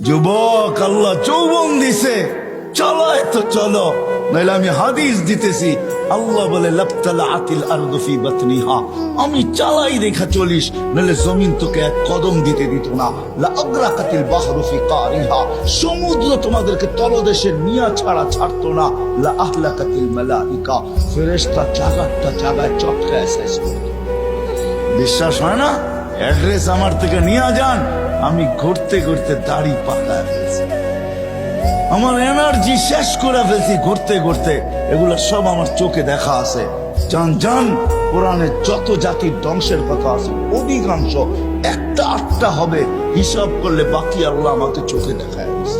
যুবক, আল্লাহ যৌবন দিছে, চলায় তো চলো, নাইলে আমি হাদিস দিতেছি। আল্লাহ বলে লাবতালাআতিল আরদু ফি বাতনিহা, আমি চালাই রেখা চলিস, নাইলে জমিন তোকে এক কদম দিতে দিত না। লা আগরাকাতিল বাহরু ফি কারিহা, সমুদ্র তোমাদেরকে তলদেশে নিয়া ছাড়া ছাড়তো না। লা আহলাকাতিল মালাইকা, ফেরেশতা জায়গাটা জায়গায় চটকায় শেষ করত। বিশ্বাস হয় না? অ্যাড্রেস আমার থেকে নিয়ে যান, আমি ঘুরতে ঘুরতে দাড়ি পাকায় ফেলছি, আমার এনার্জি শেষ করে ফেলছি ঘুরতে ঘুরতে। এগুলা সব আমার চোখে দেখা আছে। জান জান, কোরআনে যত জাতির ধ্বংসের কথা আছে অধিকাংশ একটা আটটা হবে, হিসাব করলে বাকি আল্লাহ আমাকে চোখে দেখায় দিয়েছে।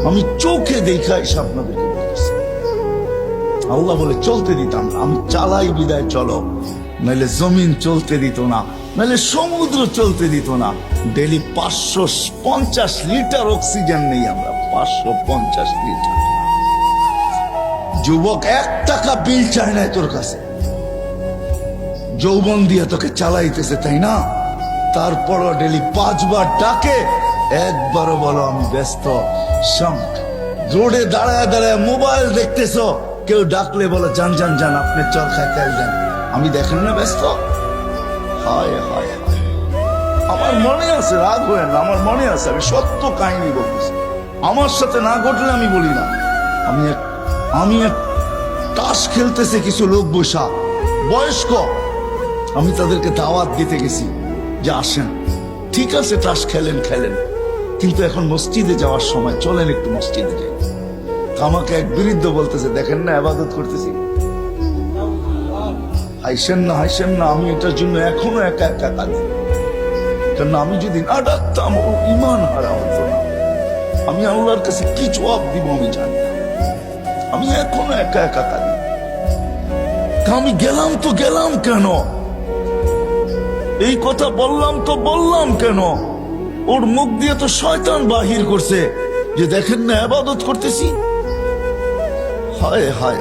আমি চোখে দেখা হিসাব আপনাদেরকে বলতেছি। আল্লাহ বলে চলতে দিতাম না, আমি চালাই বিদায় চলো, নাহলে জমিন চলতে দিত না, নাহলে সমুদ্র চলতে দিত না। ডেলি 550 লিটার অক্সিজেন নেই আমরা, 550 লিটার। যুবক, 1 টাকা বিল চায় না তোর কাছে, যৌবন দিয়ে তোকে চালাইতেছে, তাই না? তারপরও ডেলি 5 বার ডাকে, একবারও বলো আমি ব্যস্ত। রোডে দাঁড়ায় দাঁড়ায় মোবাইল দেখতেছো, কেউ ডাকলে বলো যান যান যান, আপনি চল খাইতে যান, আমি দেখেন না ব্যস্ত। হায় হায় হায়, আমার মনে আছে, রাগ হয়ে না, আমার মনে আছে, আমি সত্য কাহিনী বলতেছি। আমার সাথে না ঘটলে আমি বলি না। আমি এক তাস খেলতেছে কিছু লোক বসা, বয়স্ক, আমি তাদেরকে দাওয়াত দিতে গেছি যে আসেন, ঠিক আছে তাস খেলেন খেলেন, কিন্তু এখন মসজিদে যাওয়ার সময়, চলেন একটু মসজিদে যাই। আমাকে এক বৃদ্ধ বলতেছে, দেখেন না ইবাদত করতেছি, হাইসেন না হাইসেন না, আমি এটার জন্য এখনো একা একা কাঁদি। কারণ আমি যদি না ডাকতাম ও ইমান হারা হতো না। আমি আল্লাহর কাছে কি জবাব দিব আমি জানি না, আমি এখনো একা একা কাঁদি। আমি গেলাম তো গেলাম কেন, এই কথা বললাম তো বললাম কেন? ওর মুখ দিয়ে তো শয়তান বাহির করছে যে দেখেন না ইবাদত করতেছি। হায় হায়